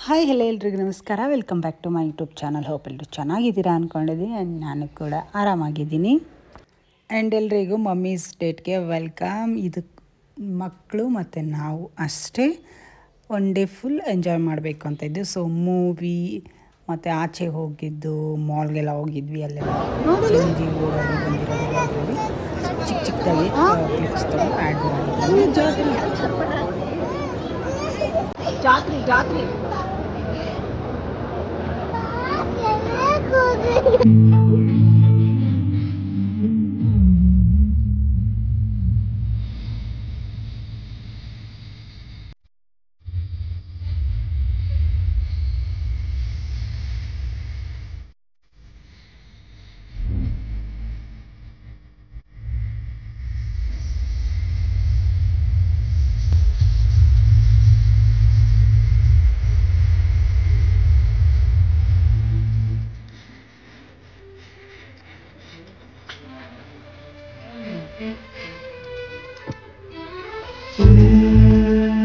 Hi hello ಎಲ್ರಿಗೂ ನಮಸ್ಕಾರ. Welcome back to my YouTube channel. Hope ಎಲ್ಲರೂ ಚೆನ್ನಾಗಿದ್ದೀರಾ ಅಂದ್ಕೊಂಡಿದ್ದೀನಿ. ಆ್ಯಂಡ್ ನಾನು ಕೂಡ ಆರಾಮಾಗಿದ್ದೀನಿ. ಆ್ಯಂಡ್ ಎಲ್ರಿಗೂ ಮಮ್ಮೀಸ್ ಡೇಟ್ಗೆ ವೆಲ್ಕಮ್. ಇದು ಮಕ್ಕಳು ಮತ್ತು ನಾವು ಅಷ್ಟೇ ಒನ್ ಡೇ ಫುಲ್ ಎಂಜಾಯ್ ಮಾಡಬೇಕು ಅಂತ ಇದ್ದು. ಸೊ ಮೂವಿ ಮತ್ತು ಆಚೆ ಹೋಗಿದ್ದು, ಮಾಲ್ಗೆಲ್ಲ ಹೋಗಿದ್ವಿ. ಅಲ್ಲೆಲ್ಲ ಚೇಂಜಿ ಓಡಾಡಿ ಬಂದಿರೋದೆಲ್ಲ ಅದರಲ್ಲಿ ಚಿಕ್ಕ ಚಿಕ್ಕದಾಗಿ ಕ್ಲಿಪ್ಸ್ ತಗೊಂಡು ಆ್ಯಡ್ ಮಾಡಿದ್ವಿ. ಜಾತ್ರೆ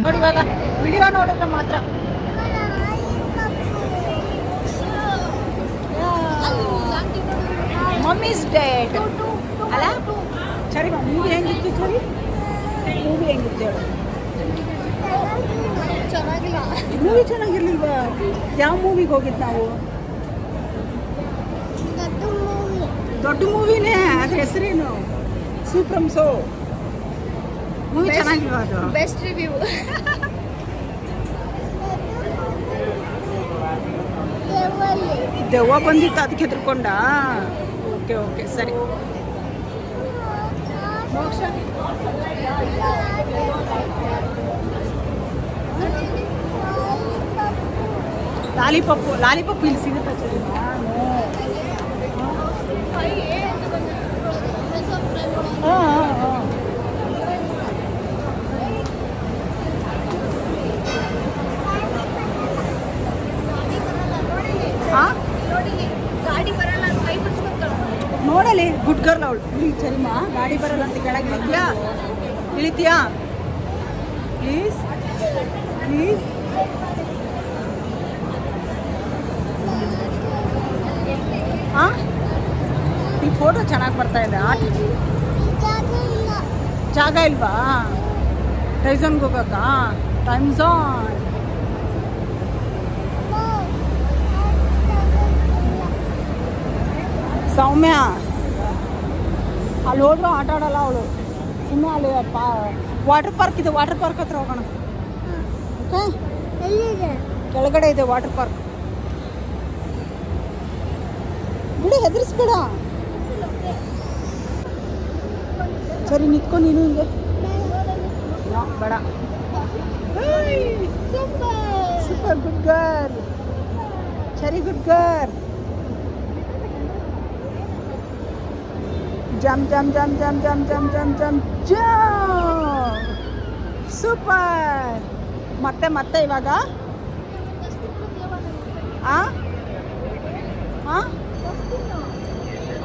ನೋಡಿ, ಇವಾಗ ವಿಡಿಯೋ ನೋಡಿದ್ರೆ ಮಾತ್ರ ಮಮ್ಮೀಸ್ ಡೇಟ್ ಅಲ್ಲ. ಸರಿ, ಮೂವಿ ಹೆಂಗಿತ್ತು? ಸರಿ, ಮೂವಿ ಹೆಂಗಿತ್ತು ಹೇಳು. ಮೂವಿ ಚೆನ್ನಾಗಿರ್ಲಿಲ್ವಾ? ಯಾವ ಮೂವಿಗೆ ಹೋಗಿದ್ದು ನಾವು? ದೊಡ್ಡ ಮೂವಿನೇ. ಅದ್ರ ಹೆಸರೇನು? ಸೂಪ್ರಮ್ ಸೋ ಮೂವಿ ಚೆನ್ನಾಗಿಲ್ವಾ? ಅದು ಬೆಸ್ಟ್ ರಿವ್ಯೂ. ದೆವ್ವ ಬಂದಿತ್ತು, ಅದಕ್ಕೆ ಹೆದರ್ಕೊಂಡ. ಓಕೆ ಓಕೆ, ಸರಿ. ಮೋಕ್ಷ ಲಾಲಿಪಪ್ಪು ಇಲ್ಲಿ ಸಿಗುತ್ತೆ. ಸರಿ, ನೋಡಲಿ ಗುಡ್ ಗರ್ಲ್ ಅವಳು. ಸರಿಮಾ, ಗಾಡಿ ಬರಲ್ಲ ಅಂತ ಕೆಳಗೆ ಇಳಿತೀಯಾ ಪ್ಲೀಸ್ ಪ್ಲೀಸ್. ಹಾಂ, ಈ ಫೋಟೋ ಚೆನ್ನಾಗಿ ಬರ್ತಾ ಇದೆ. ಜಾಗ ಇಲ್ವಾ? ಟೈಸನ್ಗೆ ಹೋಗಕ್ಕ? ಟೈಮ್ಸಾನ್ ಸೌಮ್ಯ ಅಲ್ಲಿ ಹೋದ್ರೂ ಆಟ ಆಡಲ್ಲ ಅವಳು. ಸುಮ್ಮನೆ ಅಲ್ಲಿ ವಾಟರ್ ಪಾರ್ಕ್ ಇದೆ, ವಾಟರ್ ಪಾರ್ಕ್ ಹತ್ರ ಹೋಗೋಣ. ಓಕೆ, ಕೆಳಗಡೆ ಇದೆ ವಾಟರ್ ಪಾರ್ಕ್. ಬಿಡಿ, ಹೆದರ್ಸ್ಬೇಡ. ಸರಿ, ನಿಂತ್ಕೊ ನೀನು ಹಿಂಗೆ. ಬೇಡ. Super, good girl. ಸರಿ, good girl. Jump jump jump jump jump jump jump jump jump. Super. ಮತ್ತೆ ಮತ್ತೆ ಇವಾಗ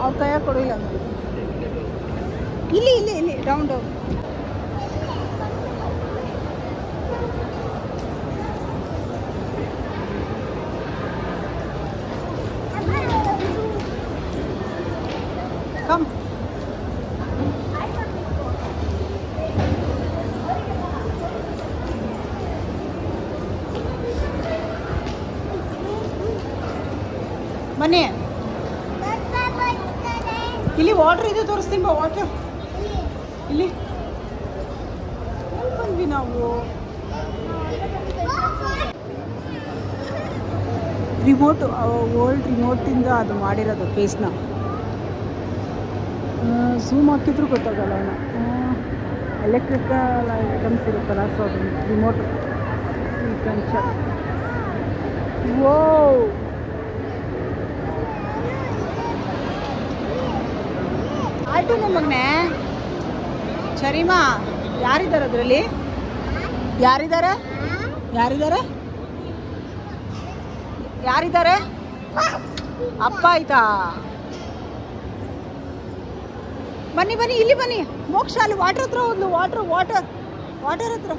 ಅವ್ರ ಕೈಯ ಕೊಡಿಲ್ಲ. ಇಲ್ಲಿ ಇಲ್ಲಿ ಇಲ್ಲಿ ರೌಂಡ್ ಕಮ್. ಬನ್ನಿ, ಇಲ್ಲಿ ವಾಟರ್ ಇದೆ, ತೋರಿಸ್ತೀನಿ ಬಾ. ವಾಟರ್ ಇಲ್ಲಿ ಬಂದ್ವಿ ನಾವು. ರಿಮೋಟು, ಓಲ್ಡ್ ರಿಮೋಟಿಂದ ಅದು ಮಾಡಿರೋದು ಫೇಸ್ನ. ಝೂಮ್ ಹಾಕಿದ್ರು ಗೊತ್ತಾಗಲ್ಲ. ಎಲೆಕ್ಟ್ರಿಕಲ್ ಐಟಮ್ಸ್ ಇರುತ್ತಲ್ಲ, ಸೊ ಅದು ರಿಮೋಟು. ಈ ಕಂಚ. ಓ, ಆಯ್ತು ನಮ್ಮನೆ. ಸರಿಮಾ, ಯಾರಿದ್ದಾರೆ ಅದರಲ್ಲಿ? ಯಾರಿದ್ದಾರೆ? ಯಾರಿದ್ದಾರೆ? ಯಾರಿದ್ದಾರೆ? ಅಪ್ಪ ಆಯ್ತಾ? ಬನ್ನಿ ಬನ್ನಿ, ಇಲ್ಲಿ ಬನ್ನಿ. ಮೋಕ್ಷ ಅಲ್ಲಿ ವಾಟರ್ ಹತ್ರ ಹೋದ್ಲು. ವಾಟರ್ ಹತ್ರ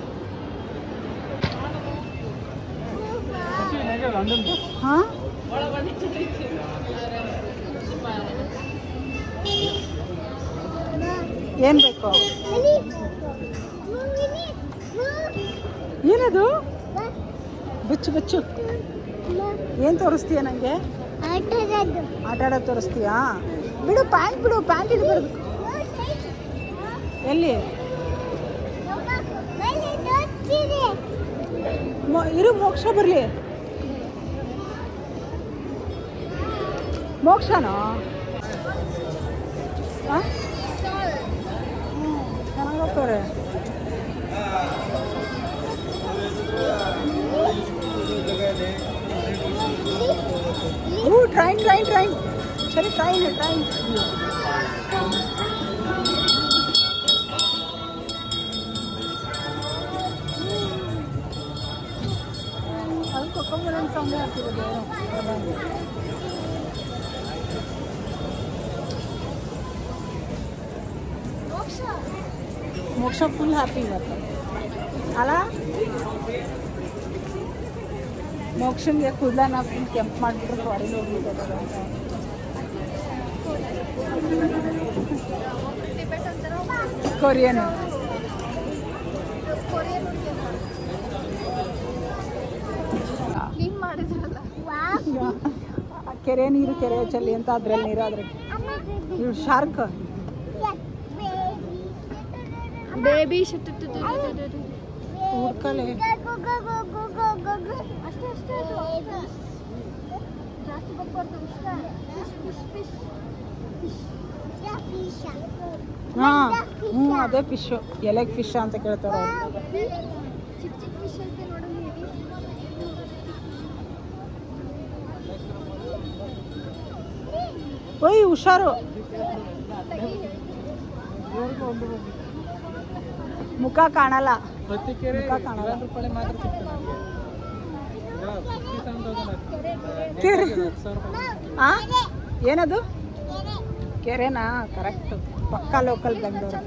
ಹಾಂ ಏನು ಬೇಕು? ಏನದು? ಬಿಚ್ಚು ಬಿಚ್ಚು. ಏನು ತೋರಿಸ್ತೀಯ ನನಗೆ? ಆಟ ಆಡೋದು ತೋರಿಸ್ತೀಯಾ? ಬಿಡು ಪ್ಯಾಂಟ್ ಬಿಡು, ಪ್ಯಾಂಟ್ ಹಿಡಿಬಾರ್ದು. ಎಲ್ಲಿ ಇರು, ಮೋಕ್ಷ ಬರಲಿ. ಮೋಕ್ಷನೋ? ಚೆನ್ನಾಗಿ ಹೋಗ್ತಾರೆ. ಟ್ರೈನ್ ಟ್ರೈನ್ ಟ್ರೈನ್ ಸರಿ, ಟ್ರೈನ್ ಟ್ರೈನ್. ಅದು ಕೊಕ್ಕಂಬರನ್ ಸೌಂಡ್ ಆಗ್ತಿರೋದು. ಮೋಕ್ಷ ಫುಲ್ ಹ್ಯಾಪಿ ಇವತ್ತು ಅಲ್ಲ? ಮೋಕ್ಷನ್ಗೆ ಕೂದಲನ್ನ ಫುಲ್ ಕೆಂಪು ಮಾಡಿಬಿಟ್ರು ಫಾರಿನ್ ಹೋಗ್ಲಿಕ್ಕೆ. ಕೊರಿಯನ್ ಕೆರೆ ನೀರು, ಕೆರೆ ಚಲ್ಲಿ ಅಂತ ಅದ್ರಲ್ಲಿ ನೀರು. ಆದ್ರೆ ಇವ್ರು ಶಾರ್ಕ್ ಬೇಬಿ ಹುಡ್ಕಲೆ. ಹಾಂ ಹ್ಞೂ, ಅದೇ ಫಿಶು. ಎಲೆಗ್ ಫಿಶ್ ಅಂತ ಕೇಳ್ತಾರೆ. ಓಯ್ ಹುಷಾರು, ಮುಖ ಕಾಣಲ್ಲ. ಮುಖ ಕಾಣಲ್ಲ. ಏನದು? ಕೆರೆನಾ? ಕರೆಕ್ಟ್, ಪಕ್ಕಾ ಲೋಕಲ್ ಬೆಂಗಳೂರು.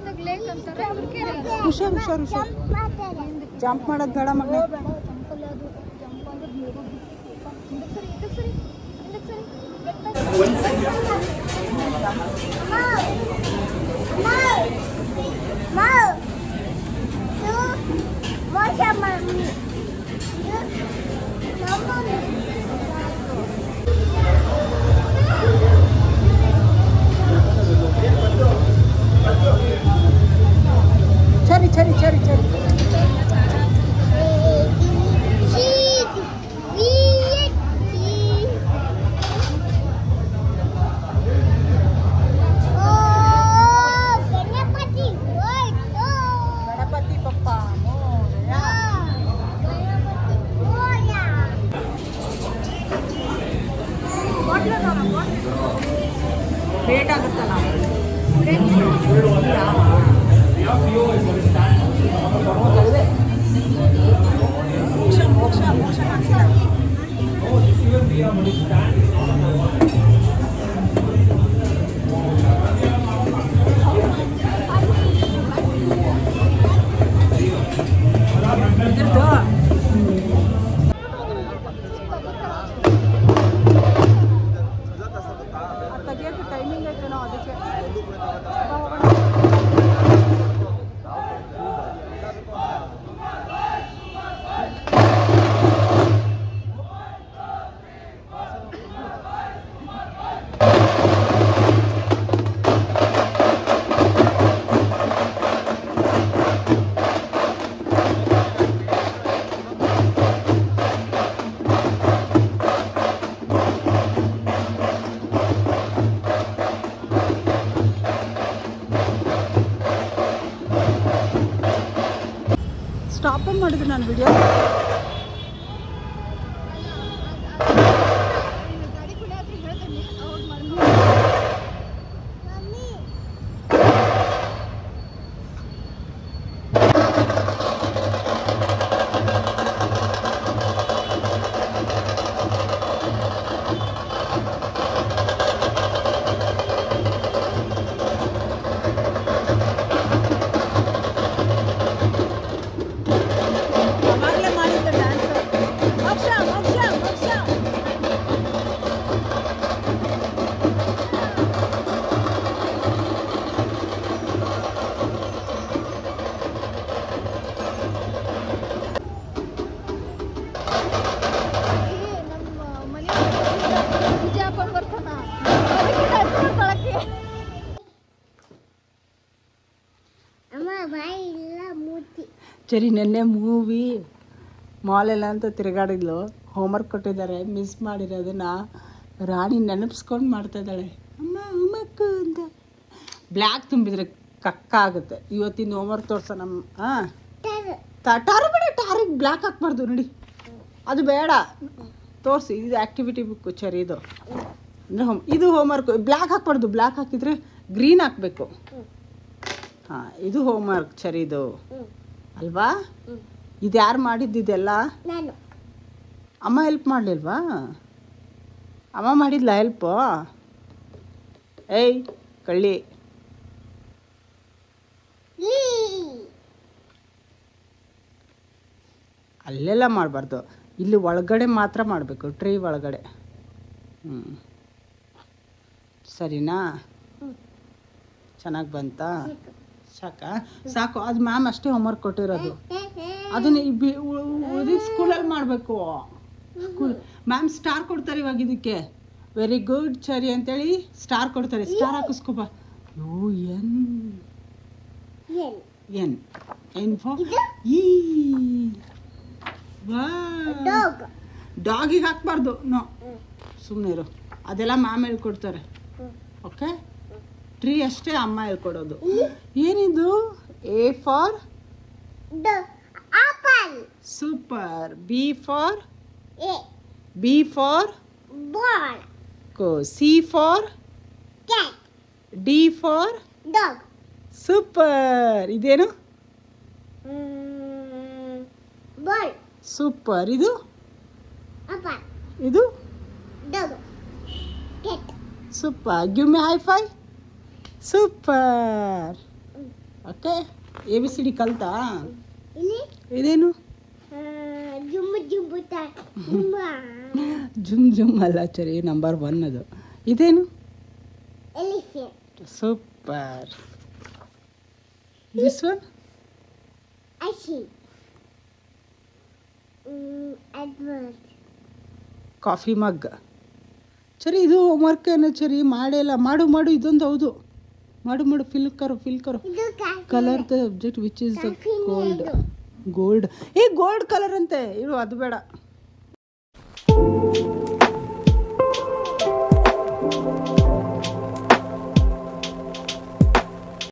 ಹುಷಾರು ಹುಷಾರು ಹುಷಾರು. ಜಂಪ್ ಮಾಡೋದು ಬೇಡ ಮಗನೇ. ಚರಿ ಚರಿ ಚರಿ ಚರಿ. ವೇಟ್ ಆಗುತ್ತಲ್ಲ. ಮೋಕ್ಷ ಮೋಕ್ಷ ತೆಗಿಯೋಕ್ಕೆ ಟೈಮಿಂಗ್ ಐತೆ ನಾವು ಅದಕ್ಕೆ. ಸ್ಟಾಪ್ ಮಾಡಿದ್ರು ನಾನು ವಿಡಿಯೋ. ನಮ್ಮ ಮನೆ ಪೂಜೆ ಹಾಕೊಂಡು ಬರ್ತಾನ ಸರಿ ನೆನ್ನೆ ಮೂವಿ ಮಾಲೆಲ್ಲ ಅಂತ ತಿರುಗಾಡಿದ್ಲು. ಹೋಮ್ವರ್ಕ್ ಕೊಟ್ಟಿದ್ದಾರೆ, ಮಿಸ್ ಮಾಡಿರೋದನ್ನ ರಾಣಿ ನೆನಪಿಸ್ಕೊಂಡು ಮಾಡ್ತಾ ಇದ್ದಾಳೆ. ಅಮ್ಮ ಹೋಮ್ವರ್ಕು ಅಂತ. ಬ್ಲ್ಯಾಕ್ ತುಂಬಿದ್ರೆ ಕಕ್ಕ ಆಗುತ್ತೆ. ಇವತ್ತಿನ ಹೋಮ್ವರ್ಕ್ ತೋರ್ಸೋಣ. ಹಾಂ ಟಾರು ಬೇಡ, ಟಾರಿಗೆ ಬ್ಲ್ಯಾಕ್ ಹಾಕ್ಬಾರ್ದು ನೋಡಿ, ಅದು ಬೇಡ. ತೋರಿಸಿ, ಇದು ಆ್ಯಕ್ಟಿವಿಟಿ ಬುಕ್ಕು ಚರಿ ಇದು ಅಂದರೆ ಇದು ಹೋಮ್ವರ್ಕ್. ಬ್ಲ್ಯಾಕ್ ಹಾಕ್ಬಾರ್ದು, ಬ್ಲ್ಯಾಕ್ ಹಾಕಿದರೆ ಗ್ರೀನ್ ಹಾಕಬೇಕು. ಹಾಂ ಇದು ಹೋಮ್ವರ್ಕ್ ಚರಿದು ಅಲ್ವಾ? ಇದು ಯಾರು ಮಾಡಿದ್ದಿದೆಲ್ಲ? ಅಮ್ಮ ಹೆಲ್ಪ್ ಮಾಡಲಿಲ್ವಾ? ಅಮ್ಮ ಮಾಡಿದ್ಲ ಹೆಲ್ಪು? ಏಯ್ ಕಳ್ಳಿ, ಅಲ್ಲೆಲ್ಲ ಮಾಡಬಾರ್ದು, ಇಲ್ಲಿ ಒಳಗಡೆ ಮಾತ್ರ ಮಾಡಬೇಕು, ಟ್ರೀ ಒಳಗಡೆ. ಸರಿನಾ? ಚೆನ್ನಾಗಿ ಬಂತಾ? ಸಾಕು. ಅದು ಮ್ಯಾಮ್ ಅಷ್ಟೇ ಹೋಮ್ವರ್ಕ್ ಕೊಟ್ಟಿರೋದು. ಅದನ್ನ ಉಳಿದ ಸ್ಕೂಲಲ್ಲಿ ಮಾಡಬೇಕು. ಸ್ಕೂಲ್ ಮ್ಯಾಮ್ ಸ್ಟಾರ್ ಕೊಡ್ತಾರೆ ಇವಾಗ ಇದಕ್ಕೆ. ವೆರಿ ಗುಡ್ ಚರಿ ಅಂತೇಳಿ ಸ್ಟಾರ್ ಕೊಡ್ತಾರೆ. ಸ್ಟಾರ್ ಹಾಕಿಸ್ಕೊಬ. ಎನ್ ಎನ್ ಫಾರ್ ಈ. ಡಾಗಿಗೆ ಹಾಕ್ಬಾರ್ದು. ನೋ, ಸುಮ್ಮನೆ ಇರು. ಅದೆಲ್ಲ ಮ್ಯಾಮ್ ಹೇಳ್ಕೊಡ್ತಾರೆ. ಓಕೆ, ಟ್ರೀ ಅಷ್ಟೇ ಅಮ್ಮ ಹೇಳ್ಕೊಡೋದು. ಏನಿದು? A for apple. Super. B for ball. C for cat. D for dog. Super. ಇದೇನು? ಬಾಲ್. ಸೂಪರ್. ಇದು ಇದು super. Give me high five. Super. Okay, A B C D ಕಲ್ತಾ? ಇದೇನು? ಜುಮ್ ಜುಮ್ ಅಲ್ಲ ಚರಿ, ನಂಬರ್ 1 ಅದು. ಇದೇನು? Super. This one? Coffee mug. ಸರಿ, ಇದು ಹೋಮ್ವರ್ಕ್ ಏನು ಚರಿ? ಮಾಡಿಲ್ಲ. ಮಾಡು ಇದೊಂದು. ಹೌದು, ಮಾಡು. ಫಿಲ್ ಕರೋ colour the subject which is the gold. Gold colour ಅಂತೆ. ಇರು, ಅದು ಬೇಡ.